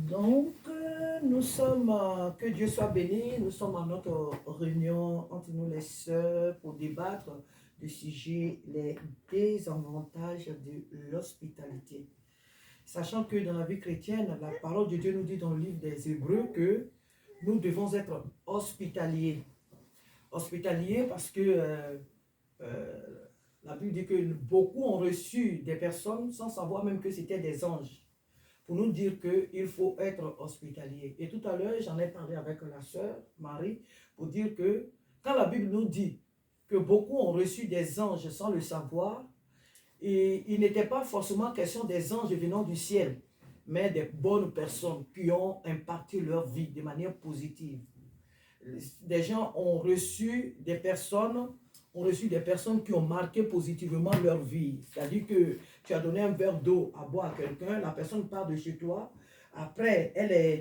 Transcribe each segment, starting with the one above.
Donc, nous sommes, que Dieu soit béni, nous sommes à notre réunion entre nous les sœurs pour débattre du sujet les désavantages de l'hospitalité. Sachant que dans la vie chrétienne, la parole de Dieu nous dit dans le livre des Hébreux que nous devons être hospitaliers. Hospitaliers parce que la Bible dit que beaucoup ont reçu des personnes sans savoir même que c'était des anges, pour nous dire qu'il faut être hospitalier. Et tout à l'heure, j'en ai parlé avec la sœur Marie pour dire que quand la Bible nous dit que beaucoup ont reçu des anges sans le savoir, et il n'était pas forcément question des anges venant du ciel, mais des bonnes personnes qui ont impacté leur vie de manière positive. Des gens ont reçu des personnes qui ont marqué positivement leur vie. C'est-à-dire que tu as donné un verre d'eau à boire à quelqu'un, la personne part de chez toi, après,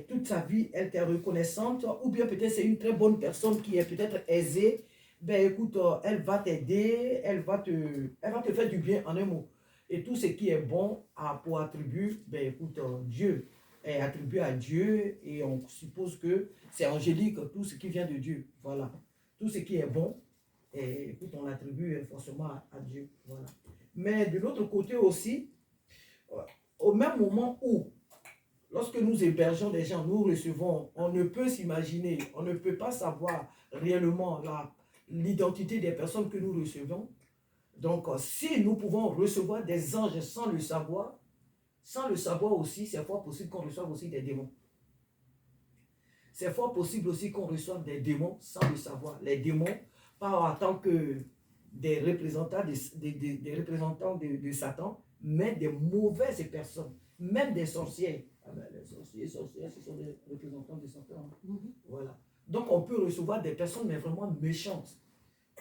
toute sa vie, elle t'est reconnaissante, ou bien peut-être c'est une très bonne personne qui est peut-être aisée, ben écoute, elle va t'aider, elle va te faire du bien en un mot. Et tout ce qui est bon pour attribuer, ben écoute, Dieu est attribué à Dieu, et on suppose que c'est angélique, tout ce qui vient de Dieu. Voilà. Tout ce qui est bon, et écoute, on l'attribue forcément à Dieu. Voilà. Mais de l'autre côté aussi, au même moment où, lorsque nous hébergeons des gens, nous recevons, on ne peut s'imaginer, on ne peut pas savoir réellement l'identité des personnes que nous recevons. Donc, si nous pouvons recevoir des anges sans le savoir aussi, c'est fort possible qu'on reçoive aussi des démons. C'est fort possible aussi qu'on reçoive des démons sans le savoir. Les démons, pas en tant que des représentants de Satan, mais des mauvaises personnes, même des sorcières. Ah ben, les sorcières, ce sont des représentants de Satan. Voilà. Donc on peut recevoir des personnes, mais vraiment méchantes.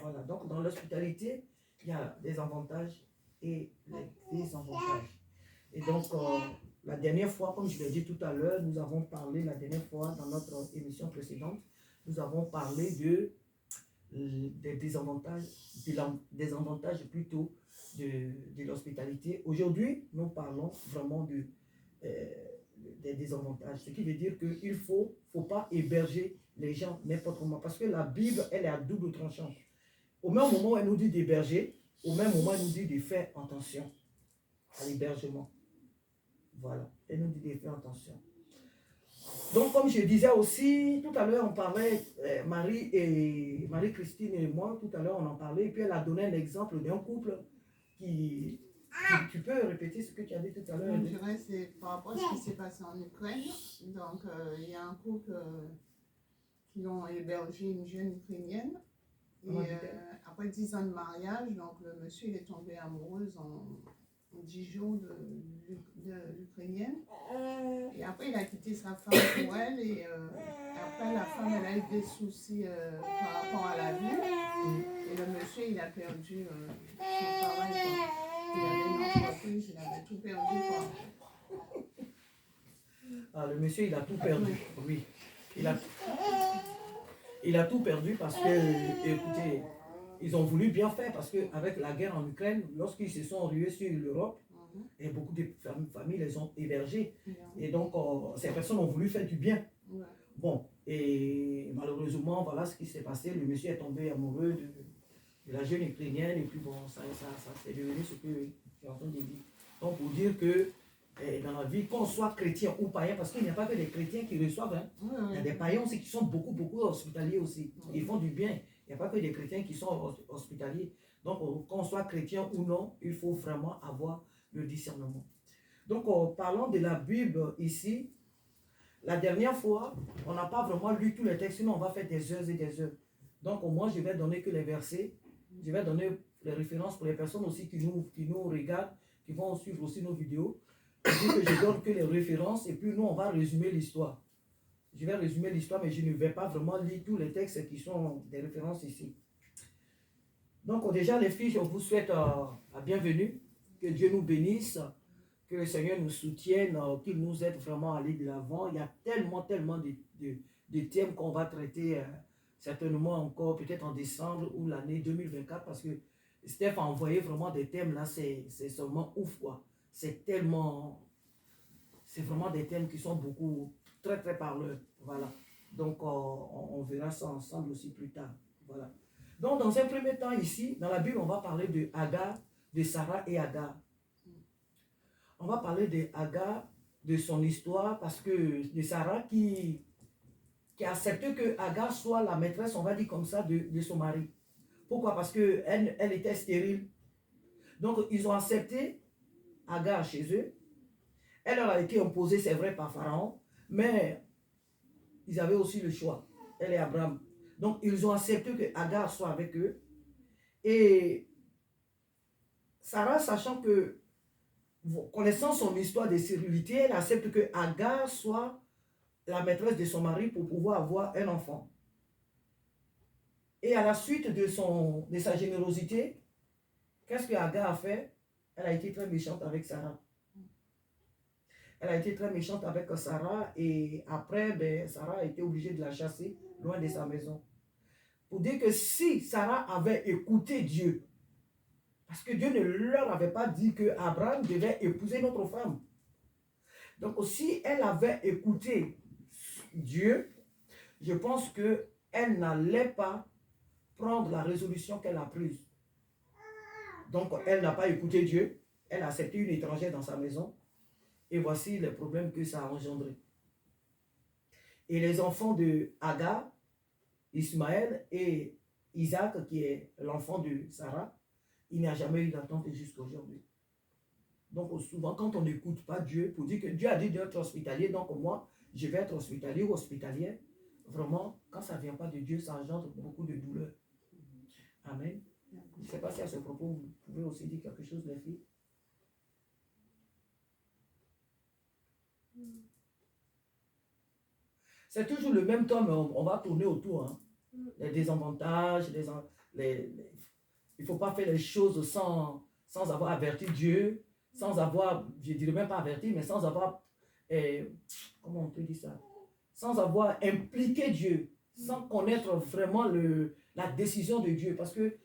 Voilà. Donc dans l'hospitalité, il y a des avantages et des désavantages. Et donc, la dernière fois, comme je l'ai dit tout à l'heure, nous avons parlé la dernière fois dans notre émission précédente, nous avons parlé des désavantages, des avantages plutôt de l'hospitalité. Aujourd'hui, nous parlons vraiment des désavantages. Ce qui veut dire qu'il ne faut pas héberger les gens n'importe comment. Parce que la Bible, elle est à double tranchant. Au même moment où elle nous dit d'héberger, au même moment elle nous dit de faire attention à l'hébergement. Voilà, elle nous dit de faire attention. Donc, comme je disais aussi, tout à l'heure, on parlait, Marie-Christine et moi, tout à l'heure, on en parlait, et puis elle a donné un exemple d'un couple qui... Tu peux répéter ce que tu as dit tout à l'heure? Je dirais c'est par rapport à ce qui s'est passé en Ukraine. Donc, il y a un couple qui ont hébergé une jeune Ukrainienne. Et après 10 ans de mariage, donc le monsieur il est tombé amoureux en 10 jours de l'Ukrainienne. Et après, il a quitté sa femme pour elle. Et après, la femme, elle a eu des soucis par rapport à la vie. Et le monsieur, il a perdu son travail. Il avait une entreprise, il avait tout perdu. Ah, le monsieur, il a tout perdu. Oui. Il a tout perdu parce que, écoutez, ils ont voulu bien faire parce qu'avec la guerre en Ukraine, lorsqu'ils se sont rués sur l'Europe, et beaucoup de familles les ont hébergées. Et donc, ces personnes ont voulu faire du bien. Bon, et malheureusement, voilà ce qui s'est passé. Le monsieur est tombé amoureux de la jeune Ukrainienne. Et puis bon, ça c'est devenu ce que j'ai entendu dire. Donc, pour dire que dans la vie, qu'on soit chrétien ou païen, parce qu'il n'y a pas que des chrétiens qui reçoivent. Hein. Il y a des païens aussi qui sont beaucoup hospitaliers aussi. Ils font du bien. Il n'y a pas que des chrétiens qui sont hospitaliers. Donc, qu'on soit chrétien ou non, il faut vraiment avoir le discernement. Donc, parlons de la Bible ici. La dernière fois, on n'a pas vraiment lu tous les textes, sinon on va faire des heures et des heures. Donc, au moins, je vais donner que les versets. Je vais donner les références pour les personnes aussi qui nous regardent, qui vont suivre aussi nos vidéos. Je donne que les références et puis nous, on va résumer l'histoire. Je vais résumer l'histoire, mais je ne vais pas vraiment lire tous les textes qui sont des références ici. Donc, déjà, les filles, je vous souhaite la bienvenue. Que Dieu nous bénisse, que le Seigneur nous soutienne, qu'il nous aide vraiment à aller de l'avant. Il y a tellement de thèmes qu'on va traiter certainement encore, peut-être en décembre ou l'année 2024, parce que Steph a envoyé vraiment des thèmes là, c'est seulement ouf quoi. C'est tellement c'est vraiment des thèmes qui sont beaucoup, très, très parleurs. Voilà. Donc, on verra ça ensemble aussi plus tard. Voilà. Donc, dans un premier temps ici, dans la Bible, on va parler de Agar, de Sarah et Agar. On va parler de Agar, de son histoire, parce que de Sarah qui a accepté que Agar soit la maîtresse, on va dire comme ça, de son mari. Pourquoi? Parce qu'elle elle était stérile. Donc, ils ont accepté Agar chez eux. Elle leur a été imposée, c'est vrai, par Pharaon, mais ils avaient aussi le choix, elle et Abraham. Donc, ils ont accepté que Agar soit avec eux. Et Sarah, sachant que, connaissant son histoire de stérilité, elle accepte que Agar soit la maîtresse de son mari pour pouvoir avoir un enfant. Et à la suite de sa générosité, qu'est-ce que Agar a fait? Elle a été très méchante avec Sarah. Elle a été très méchante avec Sarah et après, ben, Sarah a été obligée de la chasser loin de sa maison. Pour dire que si Sarah avait écouté Dieu, parce que Dieu ne leur avait pas dit que Abraham devait épouser notre femme. Donc si elle avait écouté Dieu, je pense qu'elle n'allait pas prendre la résolution qu'elle a prise. Donc elle n'a pas écouté Dieu, elle a accepté une étrangère dans sa maison. Et voici les problèmes que ça a engendré. Et les enfants de Agar, Ismaël et Isaac, qui est l'enfant de Sarah, il n'y a jamais eu d'attente jusqu'à aujourd'hui. Donc souvent, quand on n'écoute pas Dieu, pour dire que Dieu a dit d'être hospitalier, donc moi, je vais être hospitalier ou hospitalière, vraiment, quand ça ne vient pas de Dieu, ça engendre beaucoup de douleur. Amen. Je ne sais pas si à ce propos, vous pouvez aussi dire quelque chose, les filles. C'est toujours le même temps, mais on va tourner autour. Hein. Les désavantages, il ne faut pas faire les choses sans avoir averti Dieu, sans avoir, je ne dirais même pas averti, mais sans avoir, comment on peut dire ça? Sans avoir impliqué Dieu, sans connaître vraiment la décision de Dieu. Parce que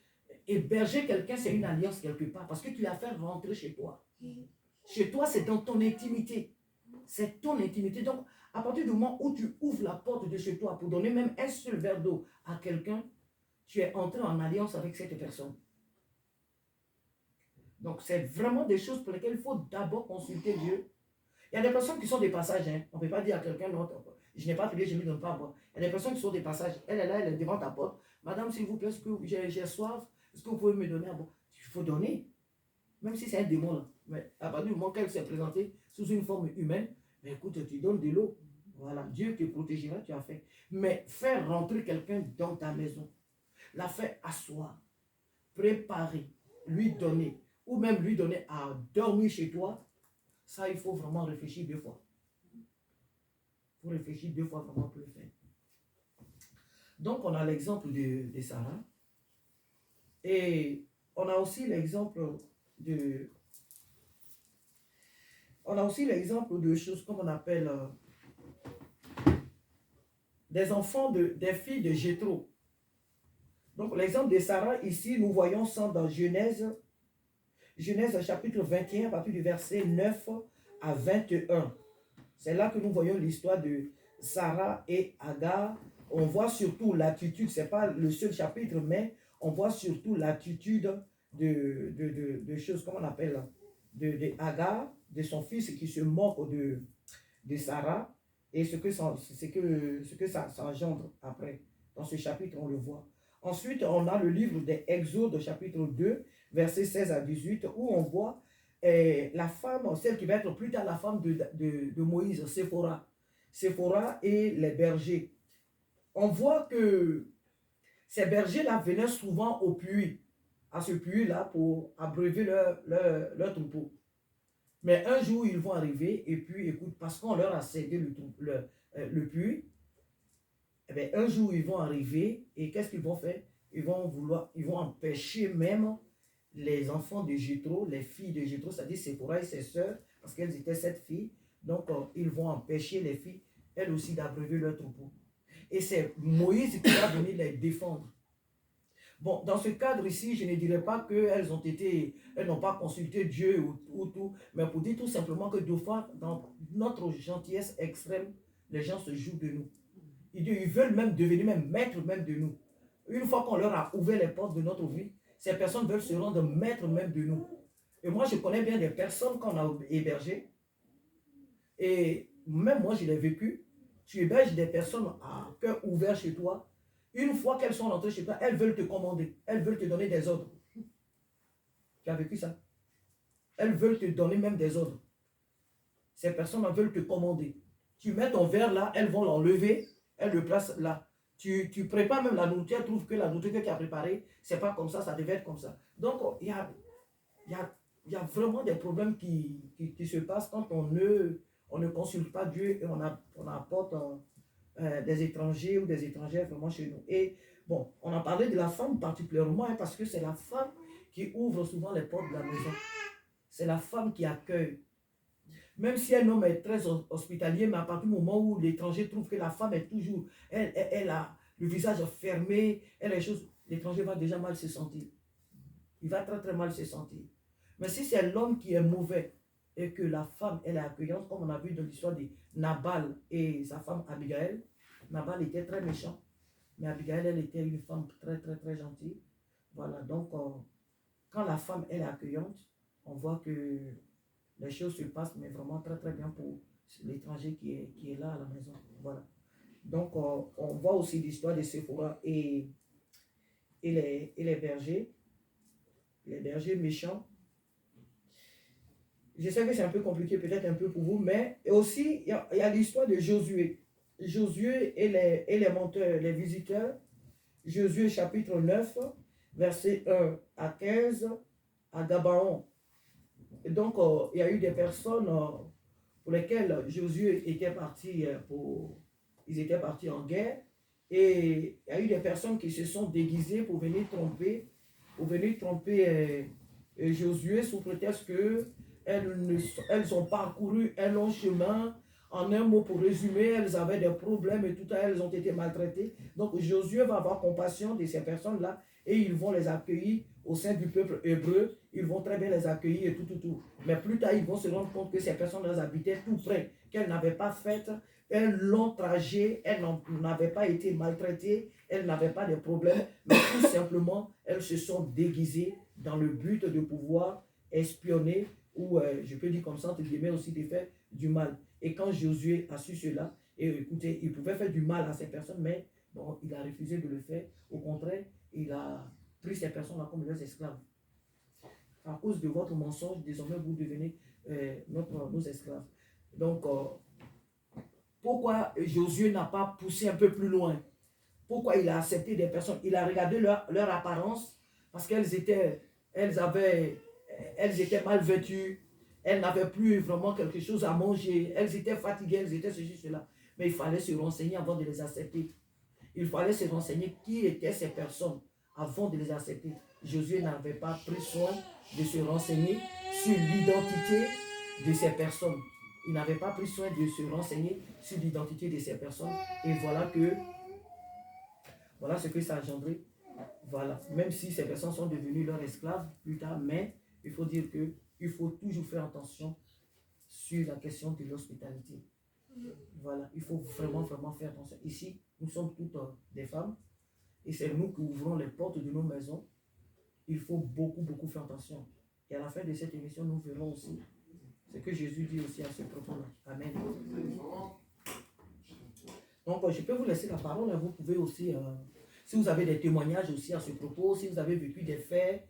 héberger quelqu'un, c'est une alliance quelque part, parce que tu l'as fait rentrer chez toi. Chez toi, c'est dans ton intimité. C'est ton intimité. Donc, à partir du moment où tu ouvres la porte de chez toi pour donner même un seul verre d'eau à quelqu'un, tu es entré en alliance avec cette personne. Donc, c'est vraiment des choses pour lesquelles il faut d'abord consulter Dieu. Il y a des personnes qui sont des passages. Hein. On ne peut pas dire à quelqu'un d'autre, je n'ai pas prié, je ne lui donne pas à boire. Il y a des personnes qui sont des passages. Elle est là, elle est devant ta porte. Madame, s'il vous plaît, est-ce que j'ai soif? Est-ce que vous pouvez me donner à boire? Il faut donner. Même si c'est un démon là. Mais à partir du moment qu'elle s'est présentée sous une forme humaine, mais écoute, tu donnes de l'eau. Voilà, Dieu te protégera, tu as fait. Mais faire rentrer quelqu'un dans ta maison, la faire asseoir, préparer, lui donner, ou même lui donner à dormir chez toi, ça, il faut vraiment réfléchir 2 fois. Il faut réfléchir 2 fois vraiment pour le faire. Donc, on a l'exemple de Sarah. Et on a aussi l'exemple de... On a aussi l'exemple de choses comme on appelle des enfants, des filles de Jéthro. Donc l'exemple de Sarah, ici, nous voyons ça dans Genèse chapitre 21, à partir du verset 9 à 21. C'est là que nous voyons l'histoire de Sarah et Agar. On voit surtout l'attitude, ce n'est pas le seul chapitre, mais on voit surtout l'attitude de choses, comment on appelle, de Agar, de son fils qui se moque de Sarah, et ce que ça engendre après. Dans ce chapitre, on le voit. Ensuite, on a le livre des Exodes, chapitre 2, versets 16 à 18, où on voit la femme, celle qui va être plus tard la femme de Moïse, Séphora. Séphora et les bergers. On voit que ces bergers-là venaient souvent au puits, à ce puits-là, pour abreuver leur troupeau. Mais un jour, ils vont arriver, et puis, écoute, parce qu'on leur a cédé le puits, eh bien, un jour, ils vont arriver, et qu'est-ce qu'ils vont faire? Ils vont empêcher même les enfants de Jéthro, les filles de Jéthro, c'est-à-dire Séphora et ses sœurs, parce qu'elles étaient 7 filles, donc ils vont empêcher les filles, elles aussi, d'abreuver leur troupeau. Et c'est Moïse qui va venir les défendre. Bon, dans ce cadre ici, je ne dirais pas qu'elles n'ont pas consulté Dieu ou tout, mais pour dire tout simplement que deux fois, dans notre gentillesse extrême, les gens se jouent de nous. Ils veulent même devenir même maîtres même de nous. Une fois qu'on leur a ouvert les portes de notre vie, ces personnes veulent se rendre maîtres même de nous. Et moi, je connais bien des personnes qu'on a hébergées. Et même moi, je l'ai vécu. Tu héberges des personnes à cœur ouvert chez toi. Une fois qu'elles sont rentrées chez toi, elles veulent te commander. Elles veulent te donner des ordres. Tu as vécu ça? Elles veulent te donner même des ordres. Ces personnes veulent te commander. Tu mets ton verre là, elles vont l'enlever, elles le placent là. Tu prépares même la nourriture, elles trouvent que la nourriture que tu as préparée, c'est pas comme ça devait être comme ça. Donc, il y a vraiment des problèmes qui se passent quand on ne consulte pas Dieu et on apporte des étrangers ou des étrangères vraiment chez nous. Et bon, on a parlé de la femme particulièrement hein, parce que c'est la femme qui ouvre souvent les portes de la maison. C'est la femme qui accueille. Même si un homme est très hospitalier, mais à partir du moment où l'étranger trouve que la femme est toujours, elle a le visage fermé, elle a les choses, l'étranger va déjà mal se sentir. Il va très très mal se sentir. Mais si c'est l'homme qui est mauvais et que la femme, elle est accueillante, comme on a vu dans l'histoire de Nabal et sa femme Abigail, Nabal était très méchant, mais Abigail, elle était une femme très très très gentille. Voilà, donc quand la femme, elle est accueillante, on voit que les choses se passent, mais vraiment très très bien pour l'étranger qui est là à la maison. Voilà. Donc, on voit aussi l'histoire de Séphora et les bergers méchants. Je sais que c'est un peu compliqué, peut-être un peu pour vous, mais aussi, il y a l'histoire de Josué. Josué et les menteurs, les visiteurs. Josué chapitre 9, verset 1 à 15, à Gabaon. Et donc, il y a eu des personnes pour lesquelles Josué était parti ils étaient partis en guerre. Et il y a eu des personnes qui se sont déguisées pour venir tromper Josué sous prétexte que elles ont parcouru un long chemin. En un mot, pour résumer, elles avaient des problèmes et tout ça, elles ont été maltraitées. Donc Josué va avoir compassion de ces personnes-là et ils vont les accueillir au sein du peuple hébreu. Ils vont très bien les accueillir et tout. Mais plus tard, ils vont se rendre compte que ces personnes-là habitaient tout près, qu'elles n'avaient pas fait un long trajet, elles n'avaient pas été maltraitées, elles n'avaient pas de problèmes, mais tout simplement, elles se sont déguisées dans le but de pouvoir espionner ou, je peux dire comme ça, entre guillemets aussi, de faire du mal. Et quand Josué a su cela, et écoutez, il pouvait faire du mal à ces personnes, mais bon, il a refusé de le faire. Au contraire, il a pris ces personnes-là comme des esclaves. À cause de votre mensonge, désormais, vous devenez nos esclaves. Donc, pourquoi Josué n'a pas poussé un peu plus loin? Pourquoi il a accepté des personnes? Il a regardé leur apparence parce qu'elles étaient mal vêtues, elles n'avaient plus vraiment quelque chose à manger, elles étaient fatiguées, elles étaient ceci, cela. Mais il fallait se renseigner avant de les accepter. Il fallait se renseigner qui étaient ces personnes avant de les accepter. Josué n'avait pas pris soin de se renseigner sur l'identité de ces personnes. Il n'avait pas pris soin de se renseigner sur l'identité de ces personnes. Et voilà ce que ça a engendré. Voilà. Même si ces personnes sont devenues leurs esclaves plus tard, mais il faut dire qu'il faut toujours faire attention sur la question de l'hospitalité. Voilà. Il faut vraiment, vraiment faire attention. Ici, nous sommes toutes des femmes et c'est nous qui ouvrons les portes de nos maisons. Il faut beaucoup, beaucoup faire attention. Et à la fin de cette émission, nous verrons aussi ce que Jésus dit aussi à ce propos-là. Amen. Donc, je peux vous laisser la parole. Vous pouvez aussi, si vous avez des témoignages aussi à ce propos, si vous avez vécu des faits,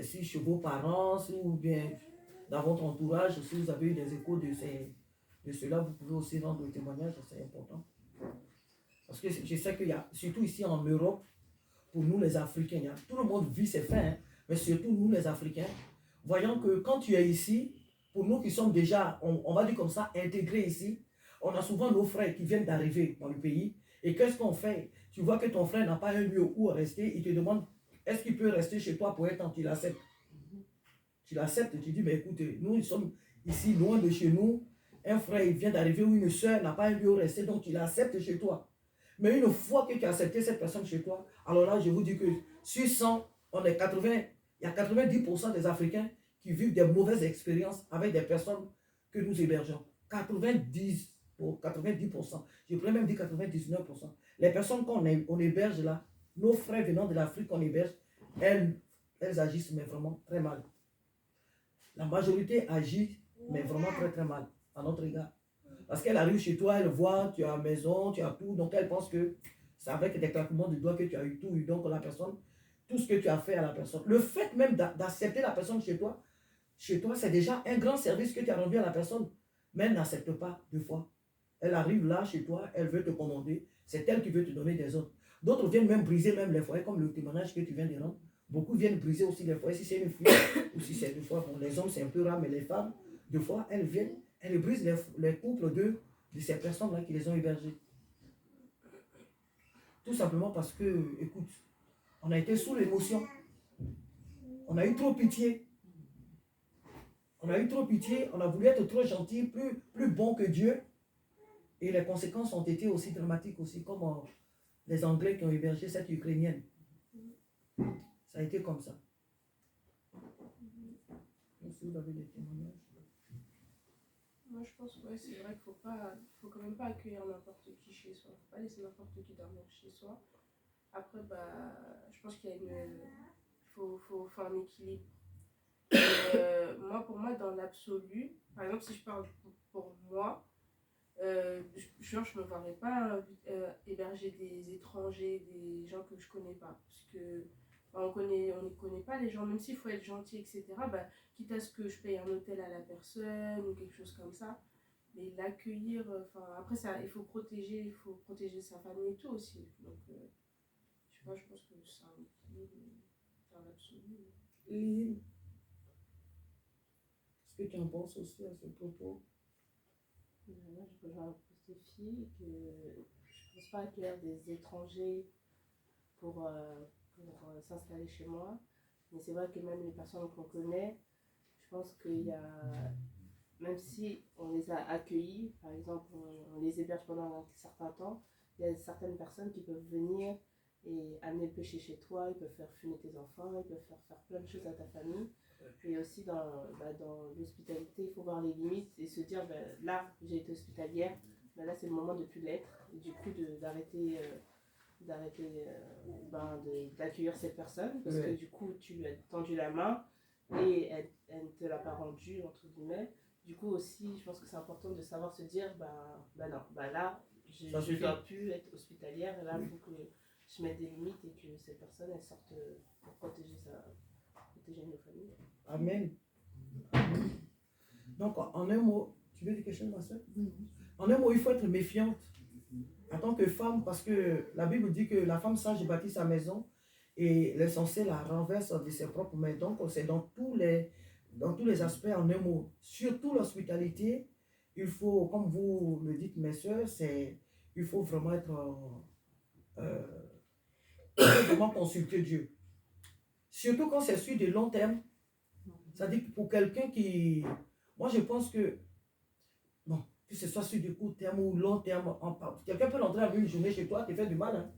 si chez vos parents, ou bien dans votre entourage, si vous avez eu des échos de cela, vous pouvez aussi rendre le témoignage, c'est important. Parce que je sais qu'il y a, surtout ici en Europe, pour nous les Africains, tout le monde vit ses faits, hein, mais surtout nous les Africains, voyons que quand tu es ici, pour nous qui sommes déjà, on va dire comme ça, intégrés ici, on a souvent nos frères qui viennent d'arriver dans le pays. Et qu'est-ce qu'on fait? Tu vois que ton frère n'a pas un lieu où rester, il te demande, est-ce qu'il peut rester chez toi pour un temps? Tu l'acceptes. Tu l'acceptes, tu dis, mais écoute, nous sommes ici loin de chez nous, un frère il vient d'arriver ou une soeur n'a pas un lieu où rester, donc tu l'acceptes chez toi. Mais une fois que tu as accepté cette personne chez toi, alors là, je vous dis que Sur 100, on est 80, il y a 90% des Africains qui vivent des mauvaises expériences avec des personnes que nous hébergeons. 90 pour 90%. Je pourrais même dire 99%. Les personnes qu'on héberge là, nos frères venant de l'Afrique qu'on héberge, elles agissent mais vraiment très mal. La majorité agit mais vraiment très très mal à notre égard. Parce qu'elle arrive chez toi, elle voit, tu as maison, tu as tout, donc elle pense que c'est avec des claquements de doigts que tu as eu tout, et donc la personne, tout ce que tu as fait à la personne. Le fait même d'accepter la personne chez toi, c'est déjà un grand service que tu as rendu à la personne. Mais elle n'accepte pas deux fois. Elle arrive là chez toi, elle veut te commander, c'est elle qui veut te donner des ordres. D'autres viennent même briser même les foyers, comme le témoignage que tu viens de rendre. Beaucoup viennent briser aussi les foyers, si c'est une fille ou si c'est deux fois. Bon, les hommes, c'est un peu rare, mais les femmes, deux fois, elles viennent, elles brisent les couples de ces personnes-là qui les ont hébergées. Tout simplement parce que, écoute, on a été sous l'émotion. On a eu trop pitié. On a eu trop pitié, on a voulu être trop gentil, plus bon que Dieu. Et les conséquences ont été aussi dramatiques aussi, comme les Anglais qui ont hébergé cette Ukrainienne. Ça a été comme ça. Si vous avez des témoignages. Moi, je pense que ouais, c'est vrai qu'il faut quand même pas accueillir n'importe qui chez soi. Il ne faut pas laisser n'importe qui dormir chez soi. Après, je pense qu'il y a faut un équilibre. Pour moi, dans l'absolu, par exemple, si je parle pour moi, je ne me verrais pas héberger des étrangers, des gens que je ne connais pas. Parce que on ne connaît pas les gens, même s'il faut être gentil, etc. Quitte à ce que je paye un hôtel à la personne ou quelque chose comme ça. Mais l'accueillir, après, il faut protéger sa famille et tout aussi. Donc, je pense que c'est un équilibre dans l'absolu. Est-ce que tu en penses aussi à ce propos? Moi, je rejoins plus les filles que je ne pense pas accueillir des étrangers pour s'installer chez moi. Mais c'est vrai que même les personnes qu'on connaît, je pense qu'il y a, même si on les a accueillis, par exemple, on les héberge pendant un certain temps, il y a certaines personnes qui peuvent venir et amener le péché chez toi, ils peuvent faire fumer tes enfants, ils peuvent faire plein de choses à ta famille. Et aussi dans l'hospitalité, il faut voir les limites et se dire, là, j'ai été hospitalière, là, c'est le moment de ne plus l'être. Et du coup, d'arrêter d'accueillir cette personne, parce que du coup, tu lui as tendu la main et elle ne te l'a pas rendue, entre guillemets. Du coup, aussi, je pense que c'est important de savoir se dire, non, là, je ne dois plus être hospitalière, et là, il faut que je mette des limites et que cette personne, elle sorte pour protéger nos familles. Amen. Amen. Donc, en un mot, tu veux dire quelque chose, ma soeur? En un mot, il faut être méfiante en tant que femme, parce que la Bible dit que la femme sage bâtit sa maison et l'essentiel la renverse de ses propres mains. Donc, c'est dans tous les aspects, en un mot. Surtout l'hospitalité, il faut, comme vous le dites, mes soeurs, il faut vraiment vraiment consulter Dieu. Surtout quand c'est sur de long terme. C'est-à-dire que pour quelqu'un qui... Moi, je pense que... Bon, que ce soit sur du court terme ou long terme, quelqu'un peut rentrer en une journée chez toi, te faire du mal. Hein?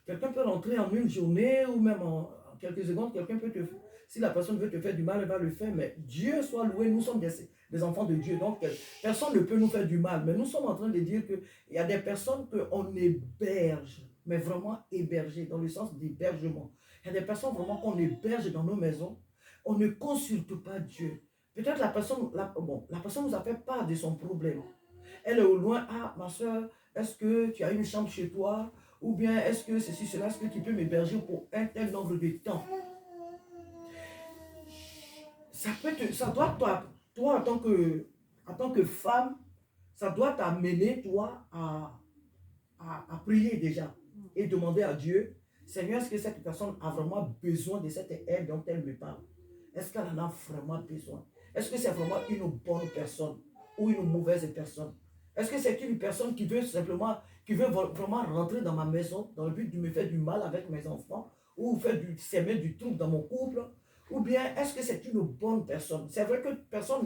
Quelqu'un peut rentrer en une journée ou même en quelques secondes, quelqu'un peut te... Si la personne veut te faire du mal, elle va le faire. Mais Dieu soit loué, nous sommes des enfants de Dieu. Donc, personne ne peut nous faire du mal. Mais nous sommes en train de dire qu'il y a des personnes qu'on héberge, mais vraiment hébergées, dans le sens d'hébergement. Il y a des personnes vraiment qu'on héberge dans nos maisons. On ne consulte pas Dieu. Peut-être la personne nous a fait part de son problème. Elle est au loin. Ah, ma soeur, est-ce que tu as une chambre chez toi? Ou bien est-ce que ceci, cela, est-ce que tu peux m'héberger pour un tel nombre de temps? Ça doit, toi en tant que femme, ça doit t'amener, toi, à prier déjà et demander à Dieu, Seigneur, est-ce que cette personne a vraiment besoin de cette aide dont elle me parle? Est-ce qu'elle en a vraiment besoin? Est-ce que c'est vraiment une bonne personne ou une mauvaise personne? Est-ce que c'est une personne qui veut vraiment rentrer dans ma maison dans le but de me faire du mal avec mes enfants ou semer du trouble dans mon couple? Ou bien est-ce que c'est une bonne personne? C'est vrai que personne